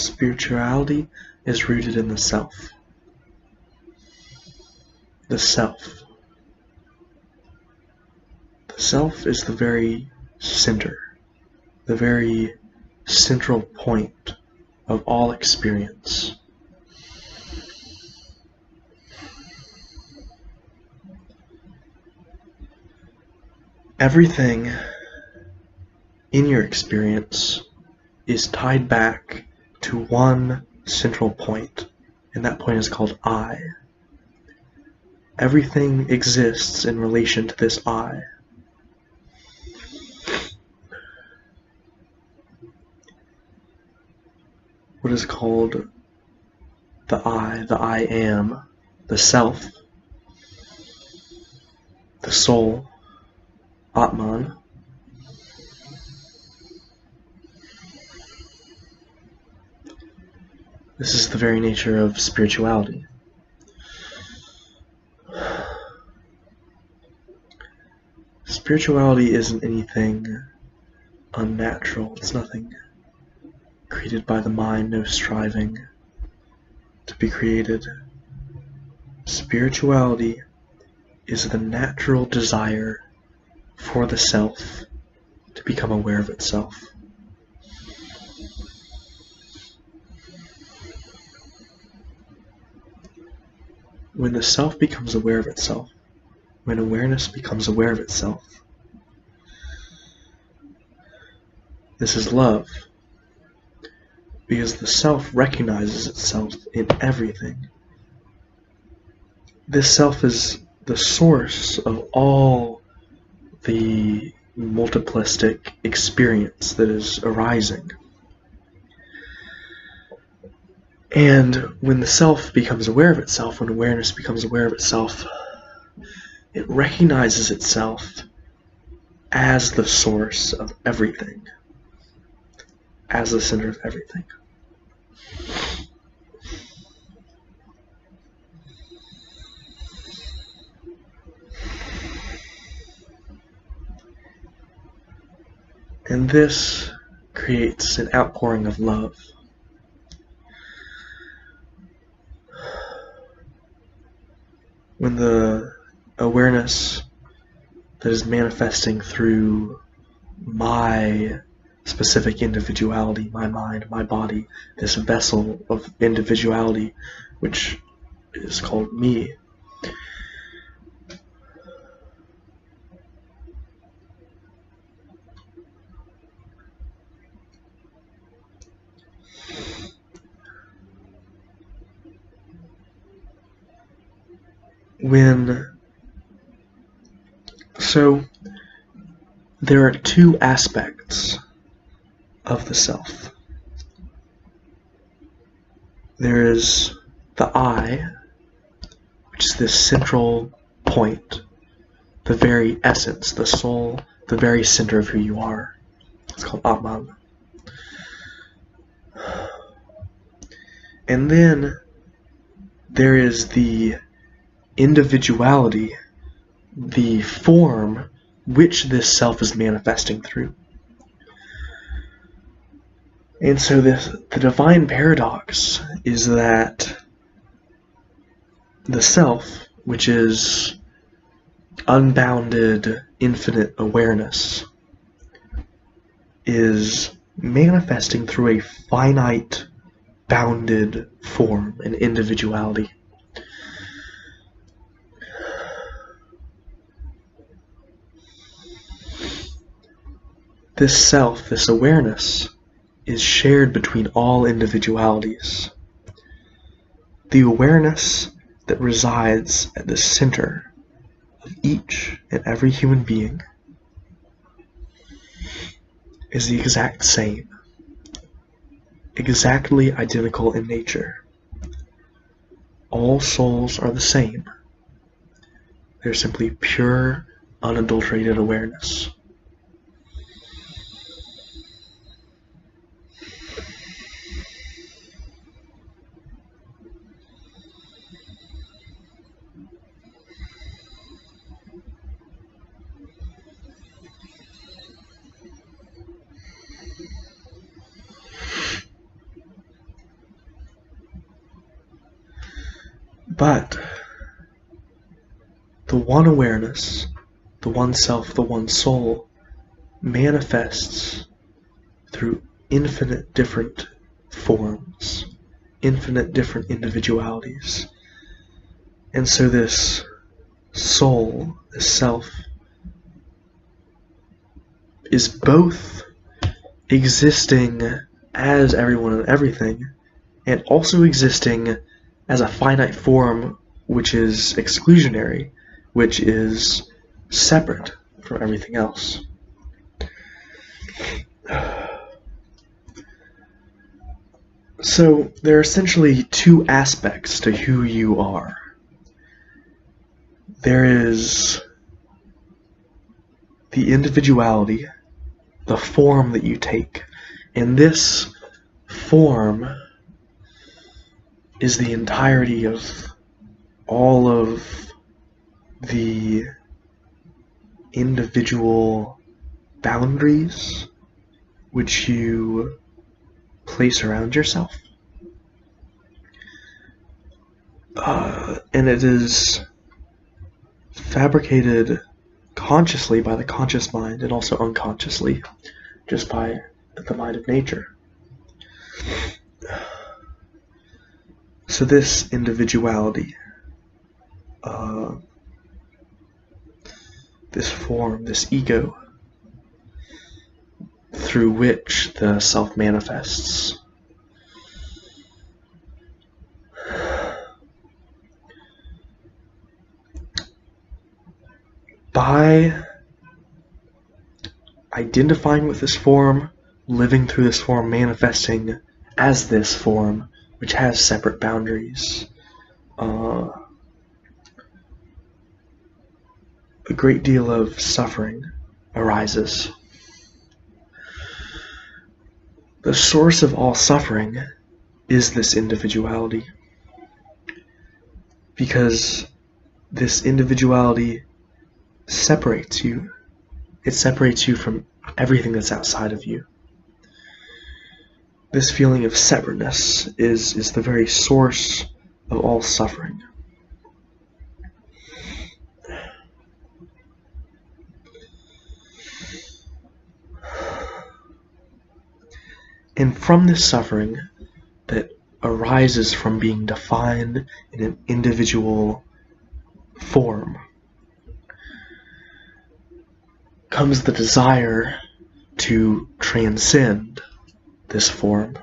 Spirituality is rooted in the self. The self. The self is the very center, the very central point of all experience. Everything in your experience is tied back to one central point, and that point is called I. Everything exists in relation to this I. What is called the I am, the self, the soul, Atman, this is the very nature of spirituality. Spirituality isn't anything unnatural. It's nothing created by the mind, no striving to be created. Spirituality is the natural desire for the self to become aware of itself. When the self becomes aware of itself, when awareness becomes aware of itself, this is love, because the self recognizes itself in everything. This self is the source of all the multiplistic experience that is arising. And when the self becomes aware of itself, when awareness becomes aware of itself, it recognizes itself as the source of everything, as the center of everything. And this creates an outpouring of love. When the awareness that is manifesting through my specific individuality, my mind, my body, this vessel of individuality, which is called me, so there are two aspects of the self. There is the I, which is this central point, the very essence, the soul, the very center of who you are. It's called Atman. And then there is the individuality, the form which this self is manifesting through. And so the divine paradox is that the self, which is unbounded, infinite awareness, is manifesting through a finite, bounded form and individuality. This self, this awareness, is shared between all individualities. The awareness that resides at the center of each and every human being is the exact same, exactly identical in nature. All souls are the same. They're simply pure, unadulterated awareness. But the one awareness, the one self, the one soul, manifests through infinite different forms, infinite different individualities. And so this soul, this self, is both existing as everyone and everything, and also existing as a finite form which is exclusionary, which is separate from everything else. So there are essentially two aspects to who you are. There is the individuality, the form that you take, and this form is the entirety of all of the individual boundaries which you place around yourself. And it is fabricated consciously by the conscious mind and also unconsciously just by the mind of nature. So this individuality, this form, this ego, through which the self manifests, by identifying with this form, living through this form, manifesting as this form, which has separate boundaries, a great deal of suffering arises. The source of all suffering is this individuality, because this individuality separates you. It separates you from everything that's outside of you. This feeling of separateness is the very source of all suffering. And from this suffering that arises from being defined in an individual form comes the desire to transcend this form,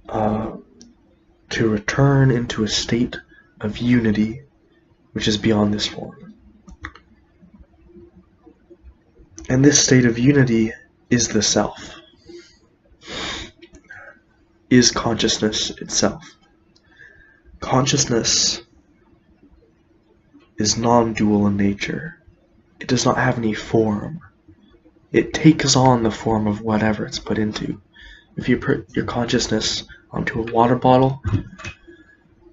to return into a state of unity which is beyond this form. And this state of unity is the self, is consciousness itself. Consciousness is non-dual in nature. It does not have any form. It takes on the form of whatever it's put into. If you put your consciousness onto a water bottle,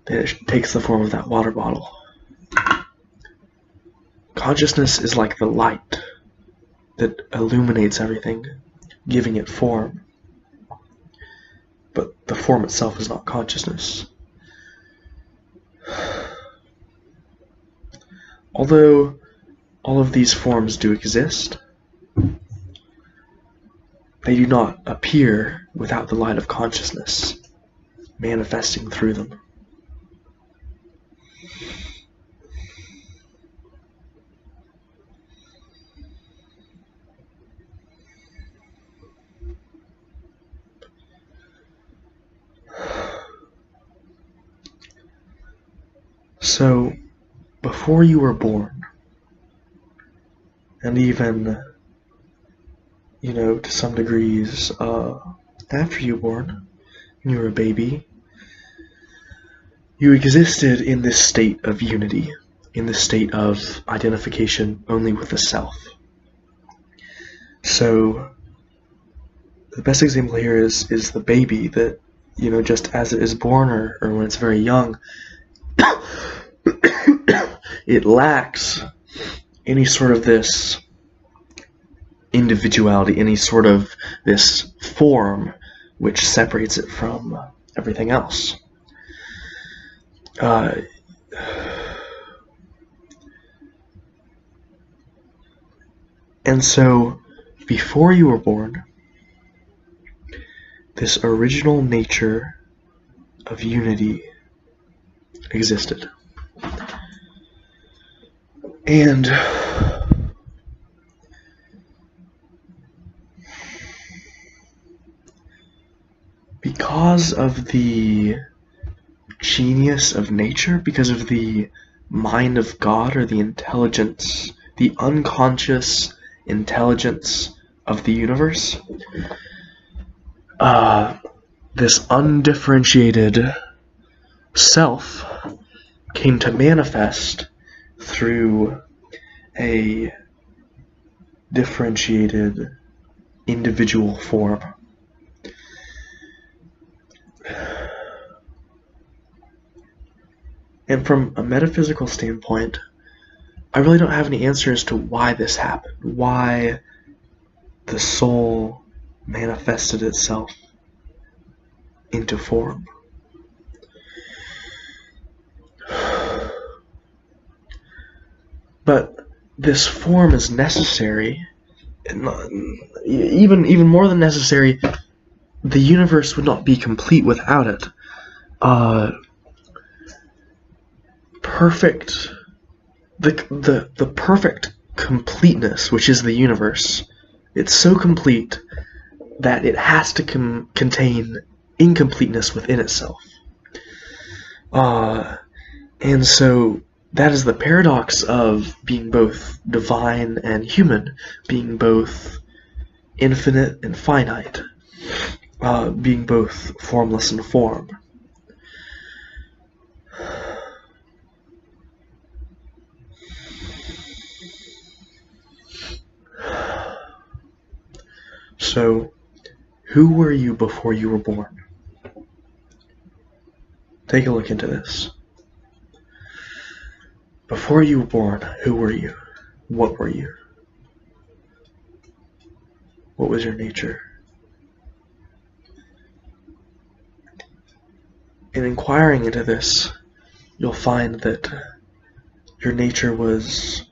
then it takes the form of that water bottle. Consciousness is like the light that illuminates everything, giving it form. But the form itself is not consciousness. Although all of these forms do exist, they do not appear without the light of consciousness manifesting through them. So, before you were born, and even, to some degrees, after you were born, when you were a baby, you existed in this state of unity, in this state of identification only with the self. So, the best example here is the baby that, just as it is born or when it's very young, it lacks any sort of this individuality, any sort of this form which separates it from everything else. Uh, and so, before you were born, this original nature of unity existed. And because of the genius of nature, because of the mind of God, or the intelligence, the unconscious intelligence of the universe, this undifferentiated self came to manifest through a differentiated individual form. And from a metaphysical standpoint, I really don't have any answers to why this happened, why the soul manifested itself into form. But this form is necessary, even more than necessary. The universe would not be complete without it. Perfect, the perfect completeness, which is the universe, it's so complete that it has to contain incompleteness within itself. And so that is the paradox of being both divine and human, being both infinite and finite, being both formless and form. So, who were you before you were born? Take a look into this. Before you were born, who were you? What were you? What was your nature? In inquiring into this, you'll find that your nature was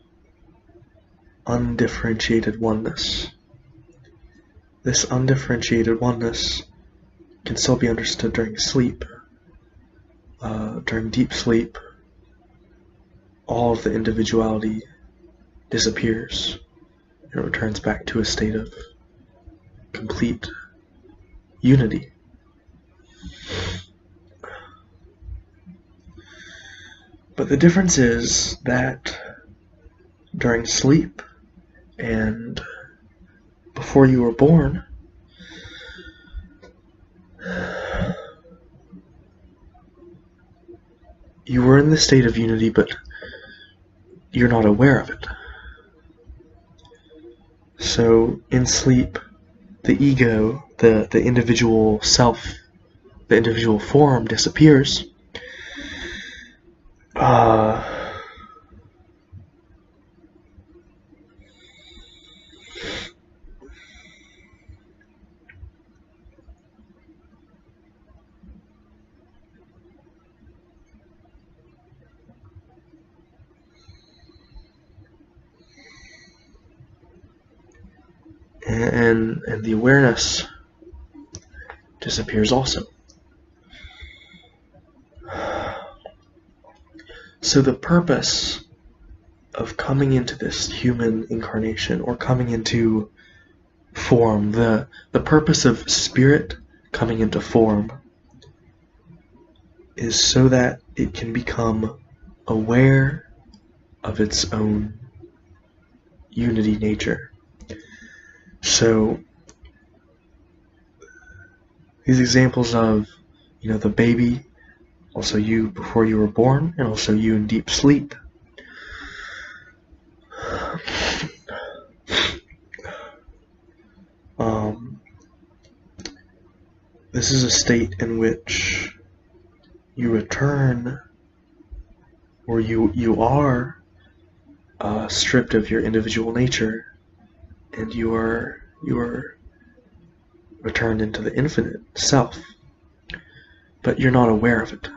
undifferentiated oneness. This undifferentiated oneness can still be understood during sleep. During deep sleep, all of the individuality disappears and it returns back to a state of complete unity. But the difference is that during sleep and before you were born, you were in the state of unity, but you're not aware of it. So in sleep, the ego, the individual self, the individual form disappears. And the awareness disappears also. So the purpose of coming into this human incarnation, or coming into form, the purpose of spirit coming into form, is so that it can become aware of its own unity nature. So these examples of, the baby, also you before you were born, and also you in deep sleep, this is a state in which you return, or you are stripped of your individual nature, and you are returned into the infinite self, but you're not aware of it.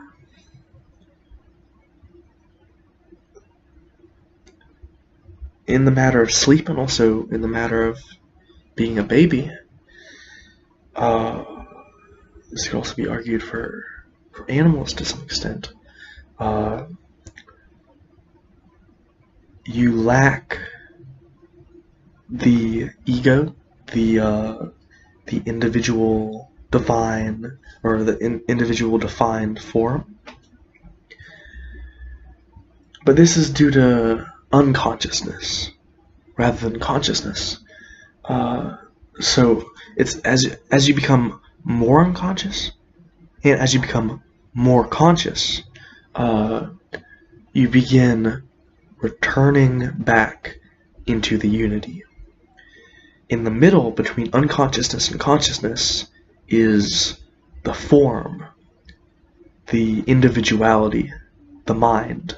in the matter of sleep and also in the matter of being a baby. This could also be argued for animals to some extent. You lack the ego, the individual divine, or the individual defined form. But this is due to unconsciousness rather than consciousness. So it's as you become more unconscious, and as you become more conscious, you begin returning back into the unity. In the middle between unconsciousness and consciousness is the form, the individuality, the mind.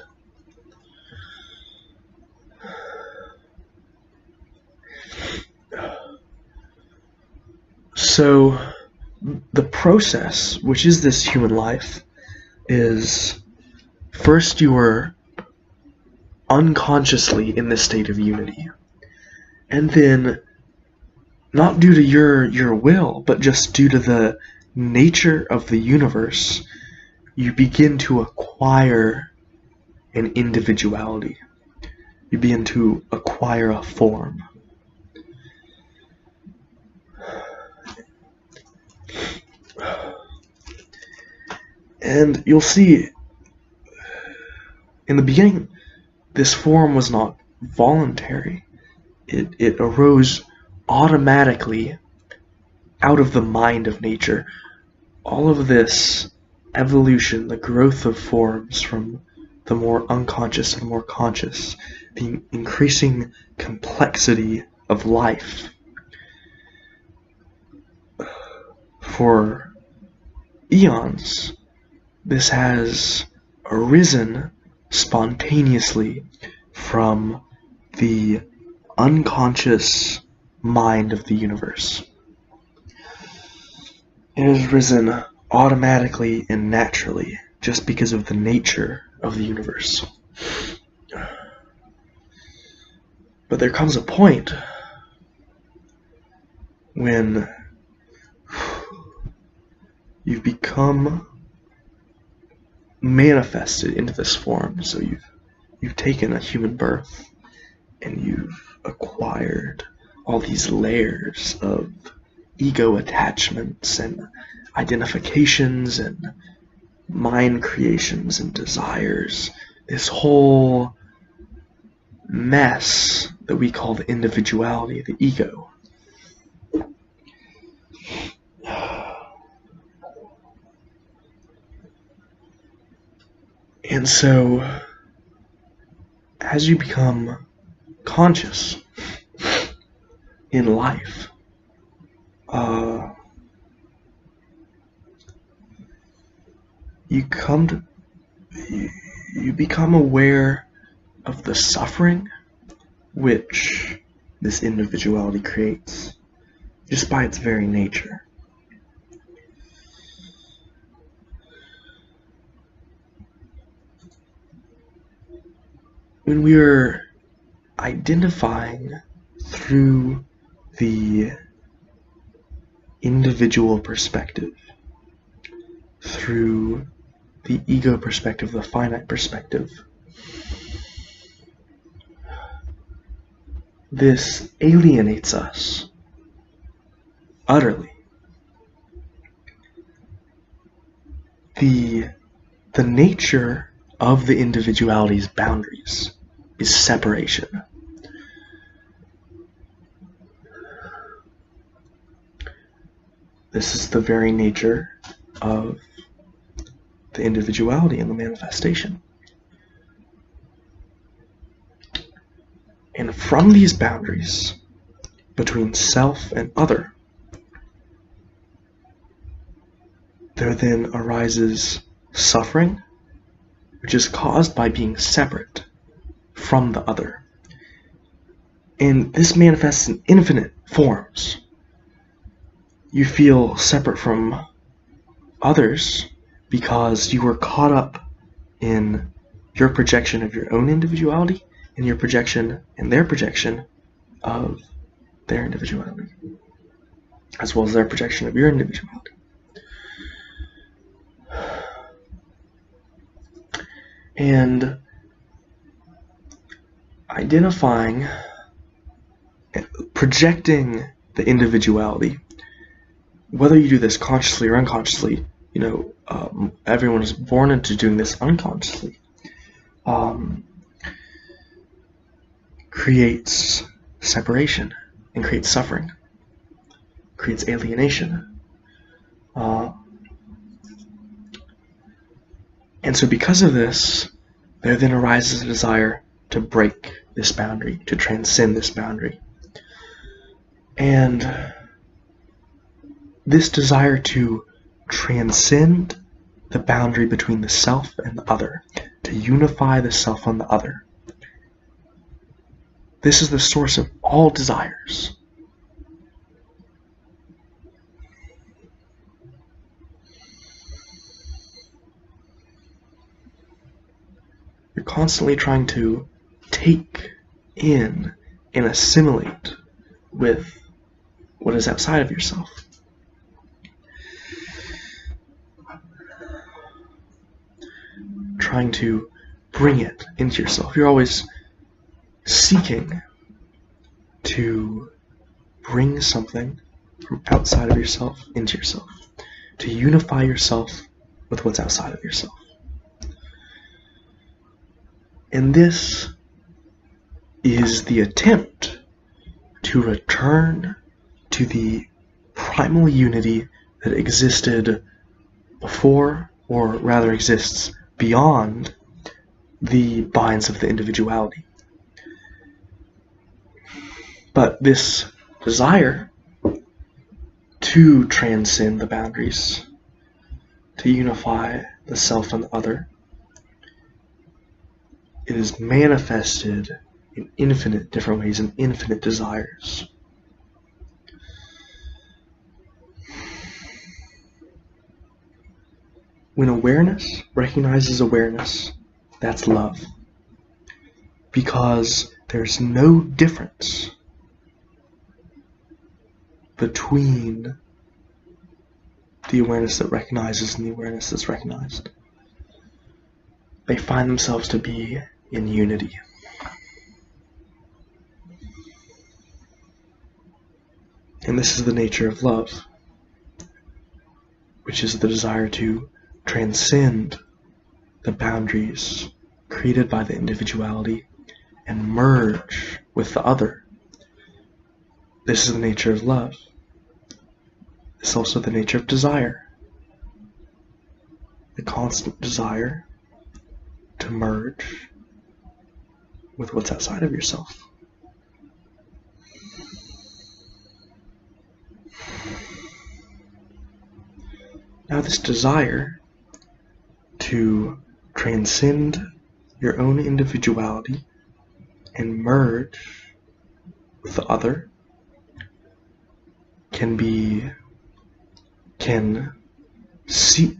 So the process, which is this human life, is first you are unconsciously in this state of unity, and then, not due to your will, but just due to the nature of the universe, you begin to acquire an individuality. You begin to acquire a form. And you'll see, in the beginning, this form was not voluntary. It arose automatically out of the mind of nature. All of this evolution, the growth of forms from the more unconscious to the more conscious, the increasing complexity of life, for eons, this has arisen spontaneously from the unconscious mind of the universe. It has risen automatically and naturally just because of the nature of the universe. But there comes a point when you've become manifested into this form. So you've taken a human birth and you've acquired all these layers of ego attachments and identifications and mind creations and desires. This whole mess that we call the individuality, the ego. And so, as you become conscious in life, you become aware of the suffering which this individuality creates, just by its very nature. When we are identifying through the individual perspective, through the ego perspective, the finite perspective, this alienates us utterly. The nature of the individuality's boundaries is separation. This is the very nature of the individuality and the manifestation. And from these boundaries between self and other, there then arises suffering, which is caused by being separate from the other. And this manifests in infinite forms. You feel separate from others because you were caught up in your projection of your own individuality in your projection and their projection of their individuality, as well as their projection of your individuality. And identifying, projecting the individuality, whether you do this consciously or unconsciously, everyone is born into doing this unconsciously, creates separation and creates suffering, creates alienation. And so because of this, there then arises a desire to break this boundary, to transcend this boundary. And this desire to transcend the boundary between the self and the other, to unify the self and the other, this is the source of all desires. You're constantly trying to take in and assimilate with what is outside of yourself. Trying to bring it into yourself. You're always seeking to bring something from outside of yourself into yourself, to unify yourself with what's outside of yourself. And this is the attempt to return to the primal unity that existed before, or rather exists beyond, the binds of the individuality. But this desire to transcend the boundaries, to unify the self and the other, it is manifested in infinite different ways, in infinite desires. When awareness recognizes awareness, that's love. Because there's no difference between the awareness that recognizes and the awareness that's recognized. They find themselves to be in unity. And this is the nature of love, which is the desire to transcend the boundaries created by the individuality and merge with the other. This is the nature of love. It's also the nature of desire. The constant desire to merge with what's outside of yourself. Now this desire to transcend your own individuality and merge with the other can seek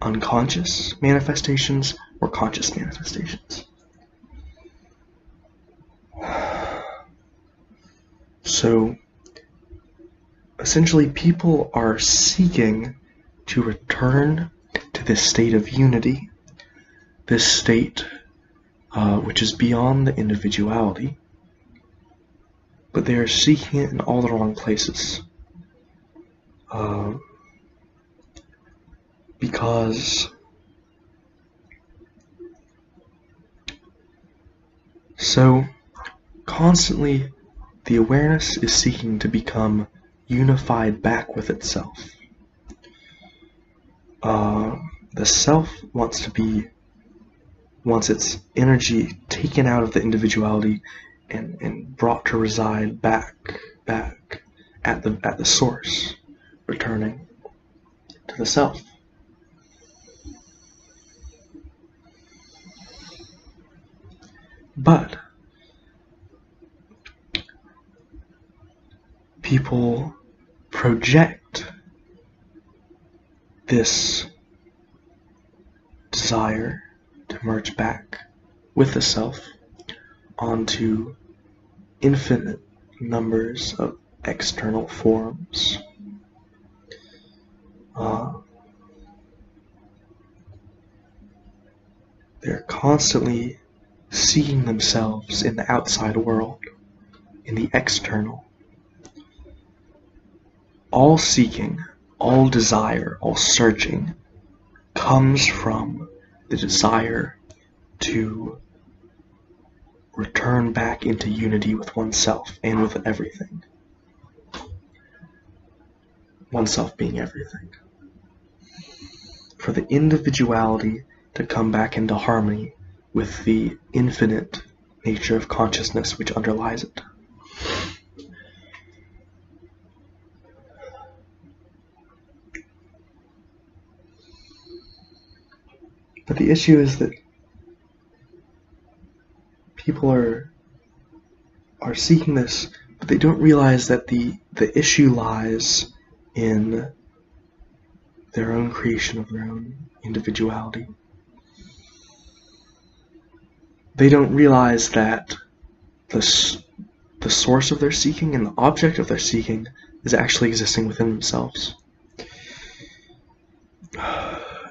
unconscious manifestations or conscious manifestations. So essentially people are seeking to return to this state of unity, this state which is beyond the individuality, but they are seeking it in all the wrong places. Because so constantly the awareness is seeking to become unified back with itself. The self wants its energy taken out of the individuality and brought to reside back at the source, returning to the self. But people project this desire to merge back with the self onto infinite numbers of external forms. They're constantly seeing themselves in the outside world, in the external. All seeking, all desire, all searching comes from the desire to return back into unity with oneself and with everything. Oneself being everything. For the individuality to come back into harmony with the infinite nature of consciousness which underlies it. But the issue is that people are seeking this, but they don't realize that the issue lies in their own creation of their own individuality. They don't realize that the source of their seeking and the object of their seeking is actually existing within themselves.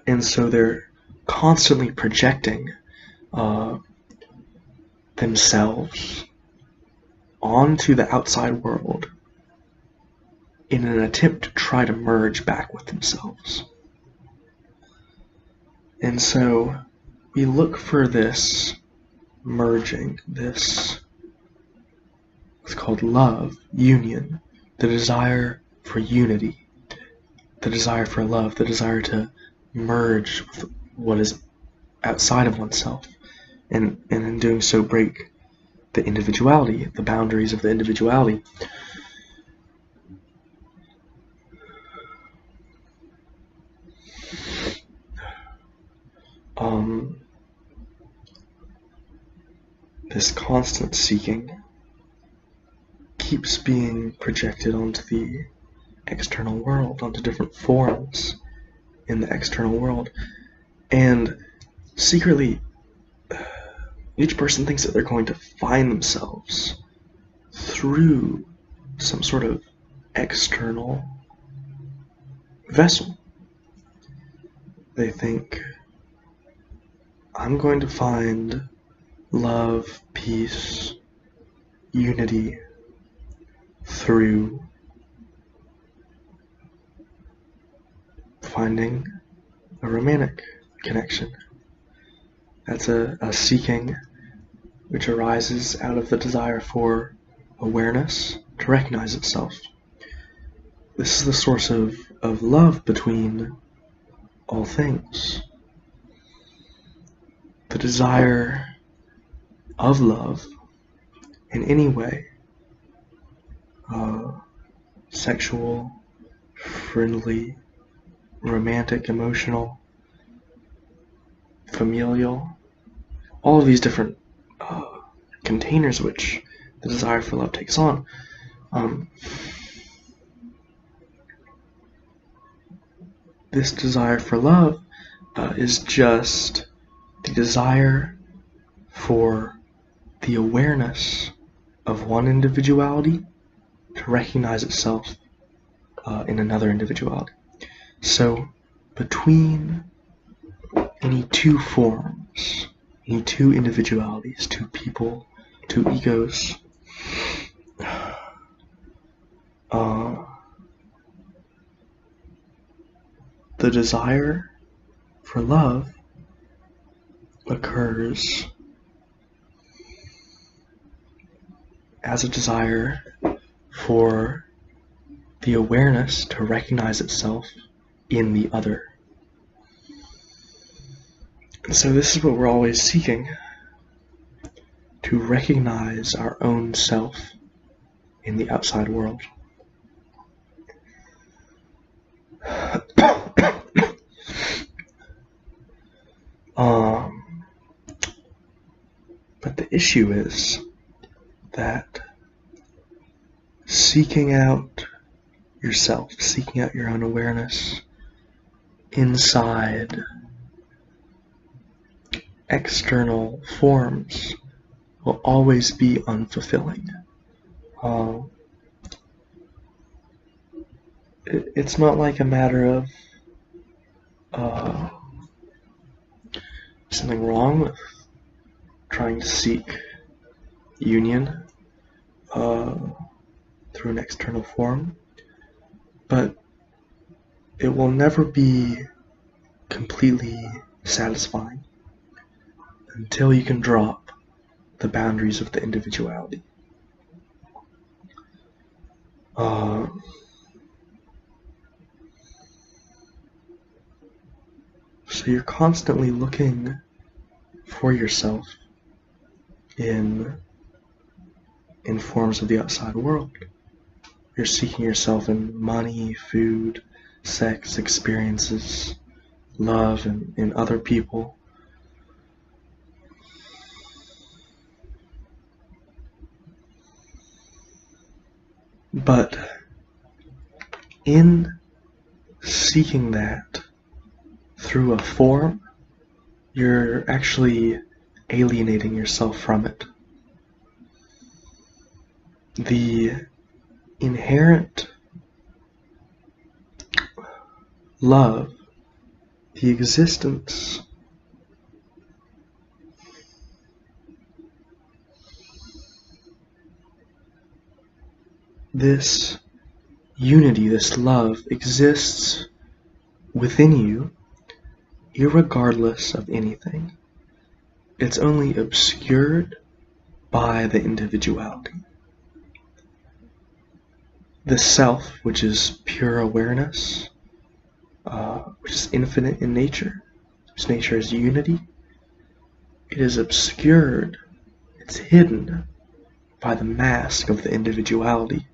And so they're constantly projecting themselves onto the outside world in an attempt to try to merge back with themselves. And so we look for this merging, this what's called love, union, the desire for unity, the desire for love, the desire to merge with what is outside of oneself, and in doing so break the individuality, the boundaries of the individuality. This constant seeking keeps being projected onto the external world, onto different forms in the external world, and secretly each person thinks that they're going to find themselves through some sort of external vessel. They think, I'm going to find love, peace, unity through finding a romantic connection. That's a seeking which arises out of the desire for awareness to recognize itself. This is the source of love between all things. The desire of love in any way, sexual, friendly, romantic, emotional, familial, all of these different containers which the desire for love takes on. This desire for love is just the desire for the awareness of one individuality to recognize itself in another individuality. So between any two forms, any two individualities, two people, two egos, the desire for love occurs as a desire for the awareness to recognize itself in the other. And so this is what we're always seeking, to recognize our own self in the outside world. But the issue is that seeking out yourself, seeking out your own awareness inside external forms will always be unfulfilling. It's not like a matter of something wrong with trying to seek union through an external form, but it will never be completely satisfying until you can drop the boundaries of the individuality. So you're constantly looking for yourself in forms of the outside world. You're seeking yourself in money, food, sex, experiences, love, and in other people. But in seeking that through a form, you're actually alienating yourself from it. The inherent love, the existence this unity, this love exists within you irregardless of anything. It's only obscured by the individuality. The self, which is pure awareness, which is infinite in nature, whose nature is unity, it is obscured, it's hidden by the mask of the individuality,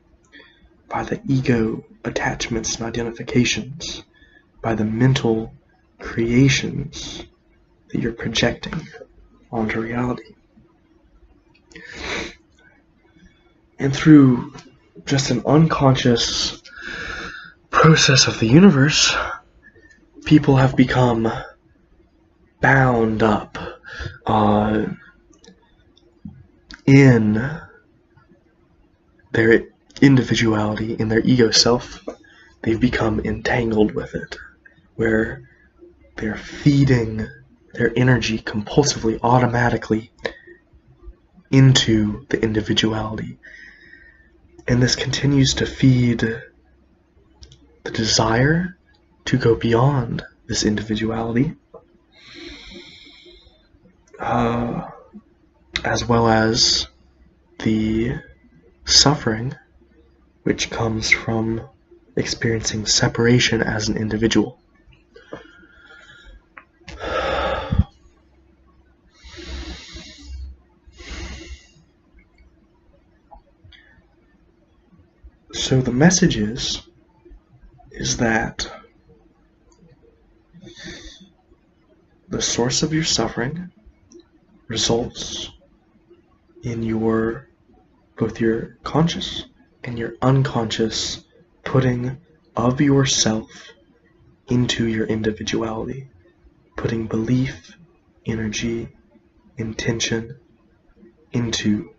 by the ego attachments and identifications, by the mental creations that you're projecting onto reality. And through just an unconscious process of the universe, people have become bound up in their individuality, in their ego self. They've become entangled with it, where they're feeding their energy compulsively, automatically into the individuality. And this continues to feed the desire to go beyond this individuality, as well as the suffering which comes from experiencing separation as an individual. So the message is that the source of your suffering results in both your conscious and your unconscious putting of yourself into your individuality, putting belief, energy, intention into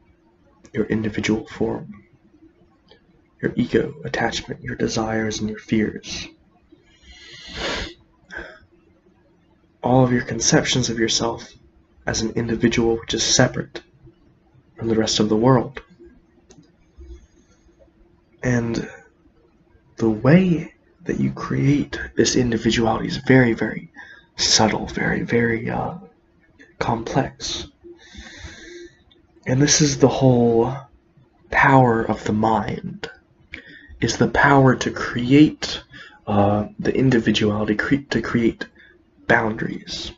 your individual form, your ego attachment, your desires, and your fears. All of your conceptions of yourself as an individual which is separate from the rest of the world. And the way that you create this individuality is very, very subtle, very, very complex. And this is the whole power of the mind, is the power to create the individuality, to create boundaries.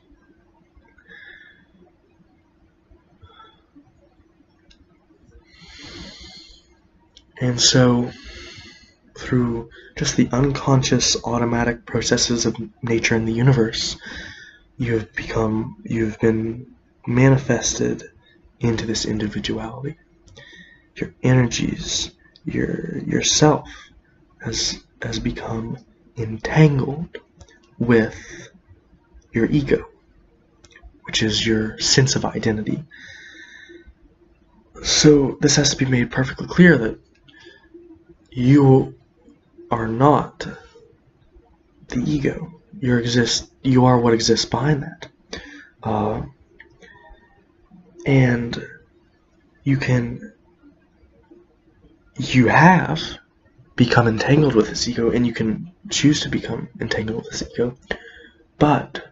And so, through just the unconscious automatic processes of nature and the universe, you've been manifested into this individuality. Your energies, yourself has become entangled with your ego, which is your sense of identity. So this has to be made perfectly clear that you are not the ego. You are what exists behind that. And you have become entangled with this ego, and you can choose to become entangled with this ego, but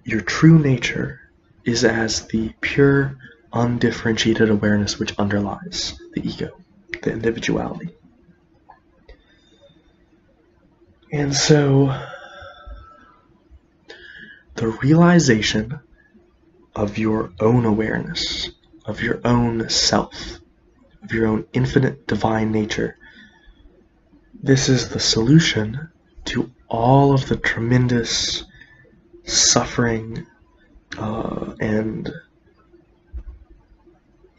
your true nature is as the pure, undifferentiated awareness which underlies the ego, the individuality. And so, the realization of your own awareness, of your own self, of your own infinite divine nature, this is the solution to all of the tremendous suffering and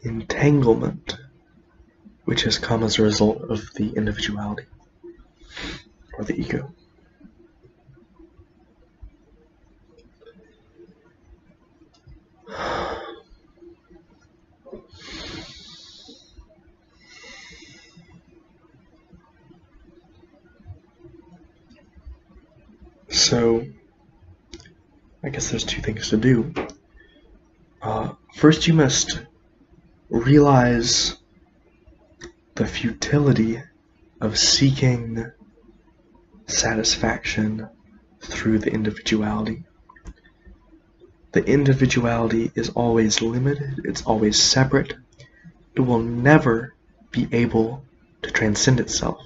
entanglement which has come as a result of the individuality or the ego. So, I guess there's two things to do. First, you must realize the futility of seeking satisfaction through the individuality. The individuality is always limited, it's always separate. It will never be able to transcend itself.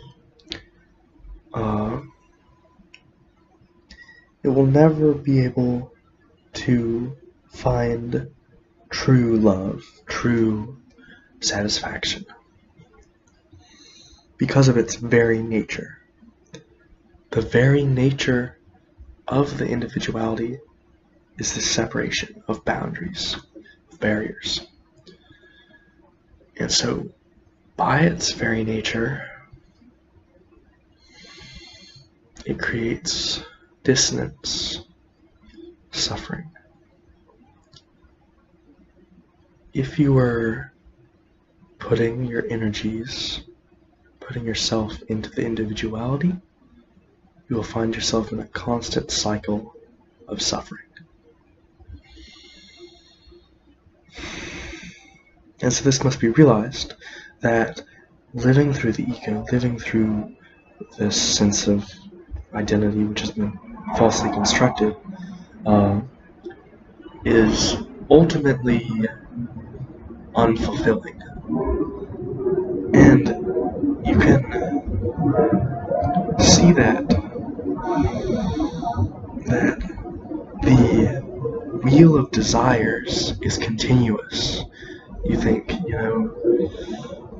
It will never be able to find true love, true satisfaction, because of its very nature. The very nature of the individuality is the separation of boundaries, of barriers. And so, by its very nature, it creates dissonance, suffering. If you were putting your energies, putting yourself into the individuality, you will find yourself in a constant cycle of suffering. And so this must be realized, that living through the ego, living through this sense of identity which has been falsely constructed, is ultimately unfulfilling. And you can see that the wheel of desires is continuous. You think,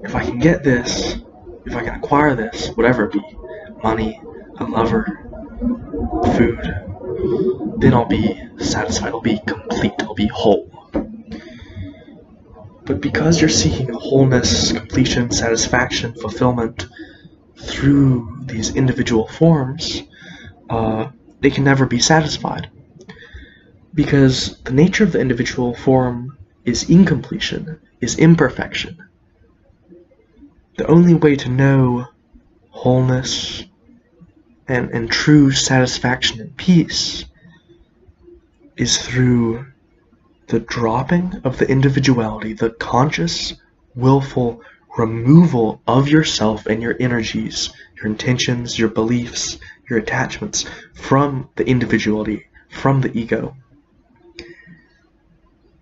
if I can get this, if I can acquire this, whatever it be, money, a lover, food, then I'll be satisfied, I'll be complete, I'll be whole. But because you're seeking wholeness, completion, satisfaction, fulfillment through these individual forms, they can never be satisfied. Because the nature of the individual form is incompletion, is imperfection. The only way to know wholeness and true satisfaction and peace is through the dropping of the individuality, the conscious, willful removal of yourself and your energies, your intentions, your beliefs, your attachments from the individuality, from the ego,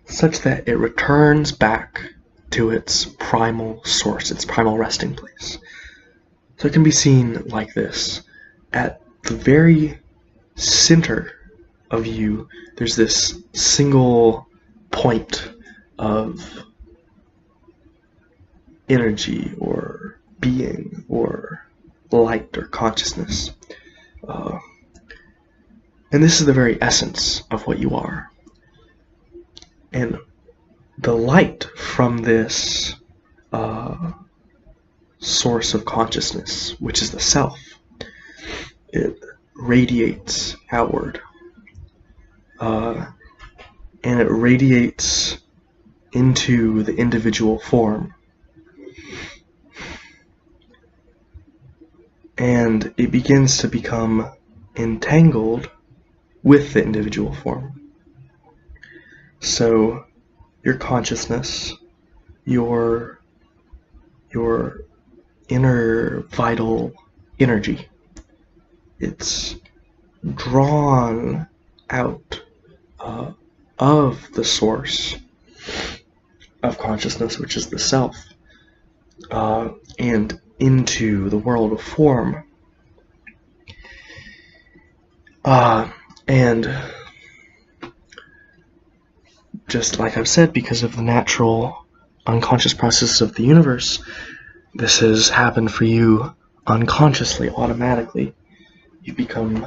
such that it returns back to its primal source, its primal resting place. So it can be seen like this. At the very center of you, there's this single point of energy or being or light or consciousness. And this is the very essence of what you are. And the light from this source of consciousness, which is the self, it radiates outward. And it radiates into the individual form. And it begins to become entangled with the individual form. So your consciousness, your inner vital energy, it's drawn out of the source of consciousness, which is the self, and into the world of form. And just like I've said, because of the natural unconscious process of the universe, this has happened for you unconsciously, automatically. You've become,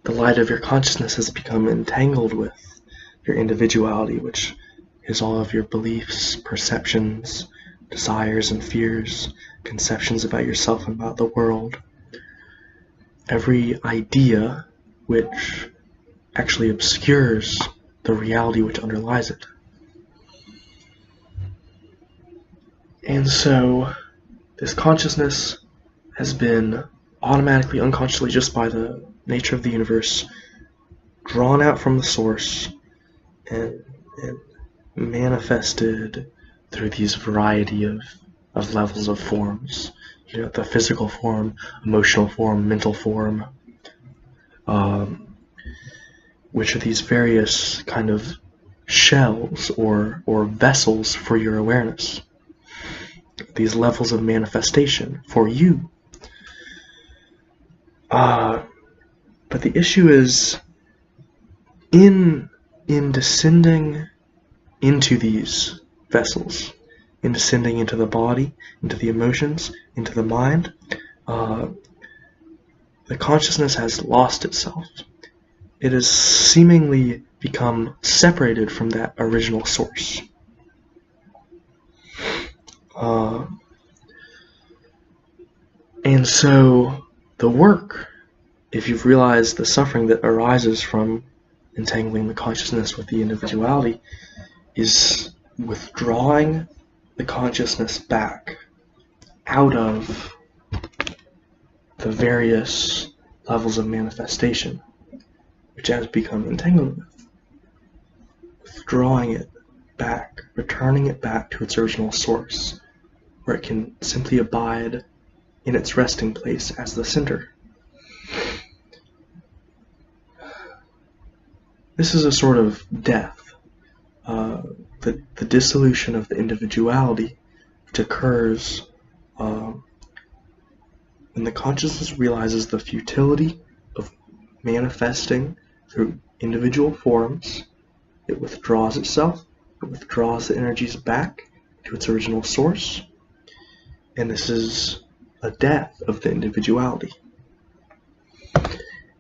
the light of your consciousness has become entangled with your individuality, which is all of your beliefs, perceptions, desires and fears, conceptions about yourself and about the world. Every idea which actually obscures the reality which underlies it. And so this consciousness has been automatically, unconsciously, just by the nature of the universe, drawn out from the source and manifested through these variety of levels of forms. You know, the physical form, emotional form, mental form, which are these various kind of shells or vessels for your awareness. These levels of manifestation for you. But the issue is in descending into these vessels, in descending into the body, into the emotions, into the mind, the consciousness has lost itself. It has seemingly become separated from that original source. And so the work, if you've realized the suffering that arises from entangling the consciousness with the individuality, is withdrawing the consciousness back out of the various levels of manifestation which has become entangled with. Withdrawing it back, returning it back to its original source, where it can simply abide in its resting place as the center. This is a sort of death, the dissolution of the individuality, which occurs when the consciousness realizes the futility of manifesting through individual forms. It withdraws itself, it withdraws the energies back to its original source, and this is a death of the individuality.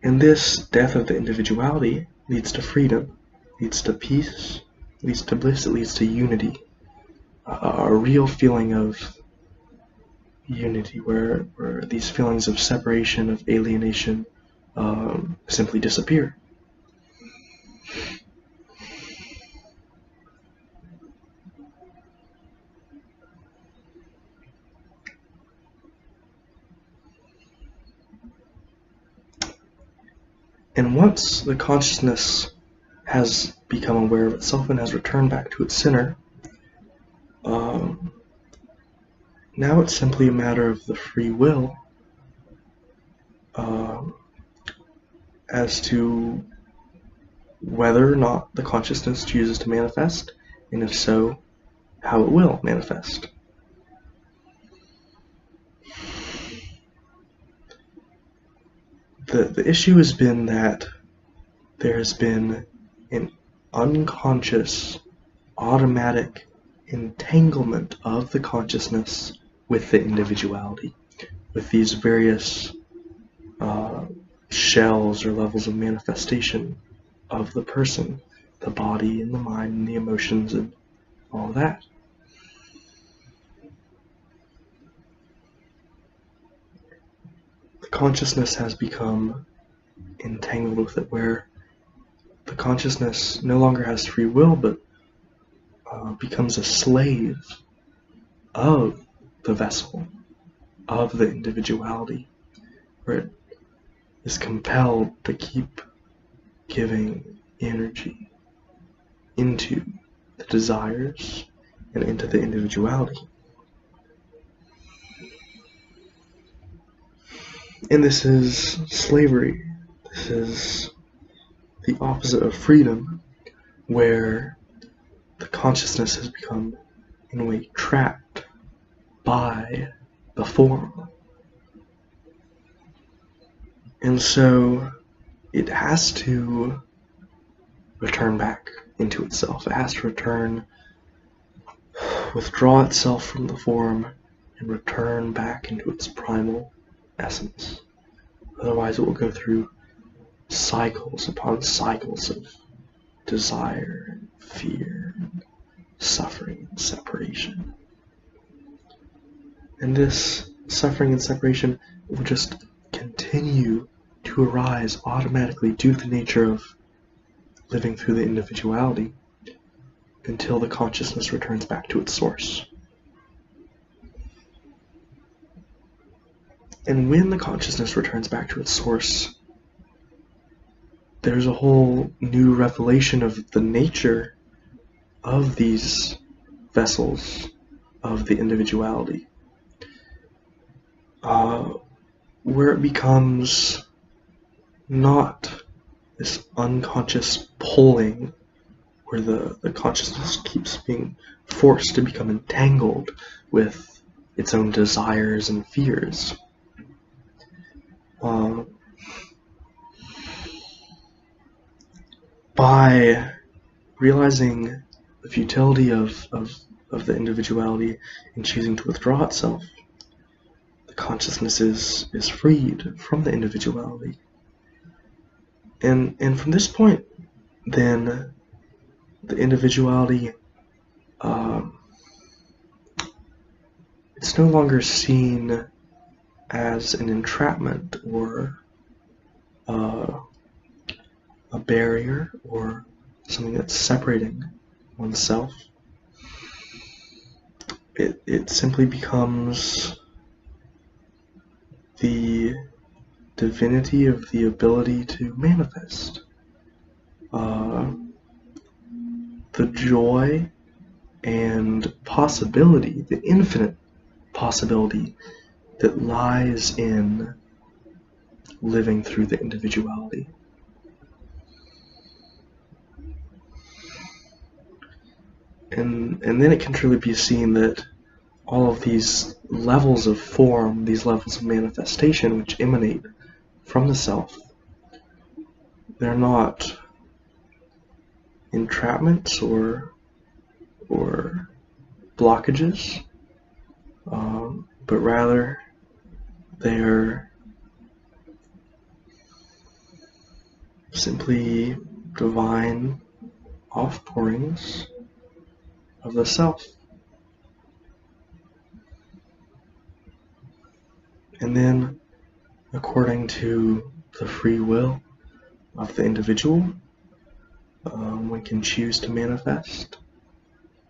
And this death of the individuality leads to freedom, leads to peace, leads to bliss, it leads to unity, a real feeling of unity where these feelings of separation, of alienation, simply disappear. And once the consciousness has become aware of itself and has returned back to its center, now it's simply a matter of the free will as to whether or not the consciousness chooses to manifest, and if so, how it will manifest. The issue has been that there has been an unconscious, automatic entanglement of the consciousness with the individuality, with these various shells or levels of manifestation of the person, the body and the mind and the emotions and all that. The consciousness has become entangled with it, where the consciousness no longer has free will, but becomes a slave of the vessel, of the individuality, where it is compelled to keep giving energy into the desires and into the individuality. And this is slavery. This is the opposite of freedom, where the consciousness has become, in a way, trapped by the form. And so it has to return back into itself. It has to withdraw itself from the form and return back into its primal essence. Otherwise it will go through cycles upon cycles of desire and fear and suffering and separation. And this suffering and separation will just continue to arise automatically due to the nature of living through the individuality until the consciousness returns back to its source. And when the consciousness returns back to its source, there's a whole new revelation of the nature of these vessels of the individuality, where it becomes not this unconscious pulling where the consciousness keeps being forced to become entangled with its own desires and fears. By realizing the futility of the individuality and choosing to withdraw itself, the consciousness is freed from the individuality. And from this point, then the individuality, it's no longer seen as an entrapment or a barrier or something that's separating oneself. It simply becomes the divinity of the ability to manifest. The joy and possibility, the infinite possibility that lies in living through the individuality. And then it can truly be seen that all of these levels of form, these levels of manifestation which emanate from the self, they're not entrapments or blockages, but rather they're simply divine outpourings of the self. And then, according to the free will of the individual, one can choose to manifest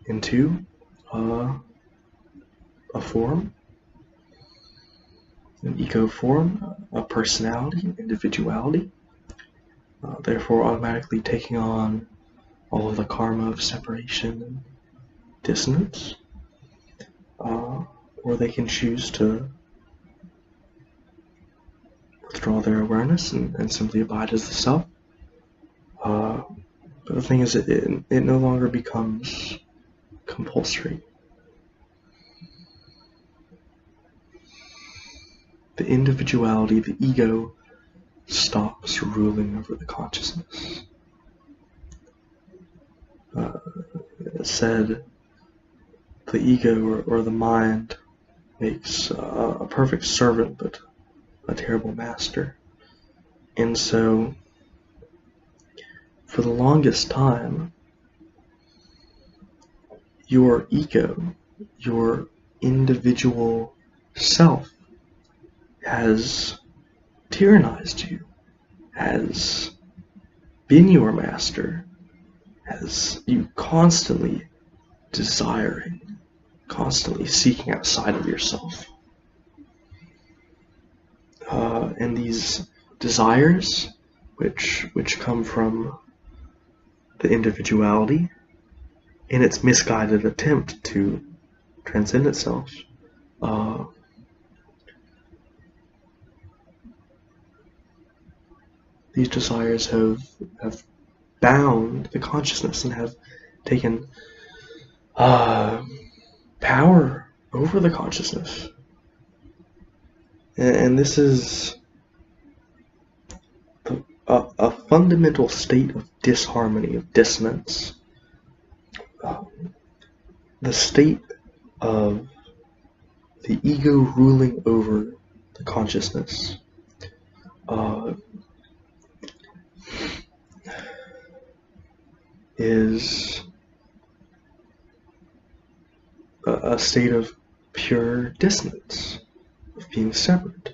into a form, an ego form, a personality, an individuality, therefore automatically taking on all of the karma of separation and dissonance, or they can choose to withdraw their awareness and simply abide as the self. But the thing is, it no longer becomes compulsory. The individuality, the ego, stops ruling over the consciousness. It said the ego or the mind makes a perfect servant but a terrible master. And so for the longest time, your ego, your individual self, has tyrannized you, has been your master, has you constantly desiring, constantly seeking outside of yourself. And these desires, which come from the individuality in its misguided attempt to transcend itself, these desires have bound the consciousness and have taken power over the consciousness. And this is a fundamental state of disharmony, of dissonance. The state of the ego ruling over the consciousness. Is a state of pure dissonance, of being separate.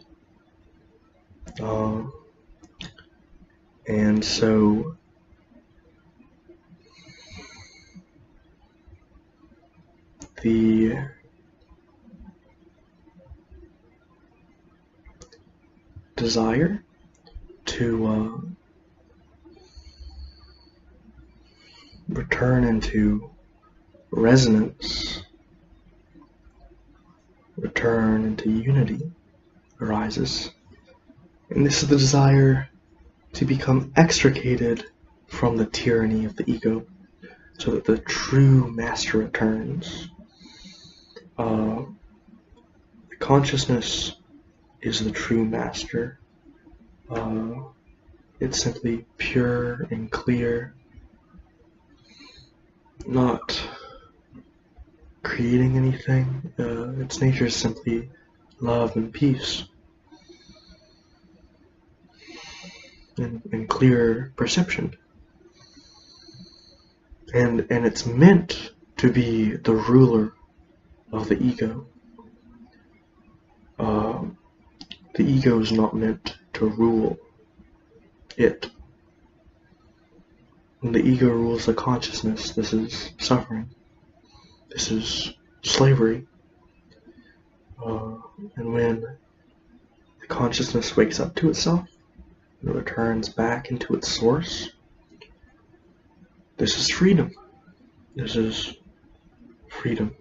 And so the desire to return into resonance, return into unity arises. And this is the desire to become extricated from the tyranny of the ego, so that the true master returns. The consciousness is the true master. It's simply pure and clear, not creating anything. Its nature is simply love and peace, and clear perception. And it's meant to be the ruler of the ego. The ego is not meant to rule it. When the ego rules the consciousness, this is suffering. This is slavery. And when the consciousness wakes up to itself and returns back into its source, this is freedom. This is freedom.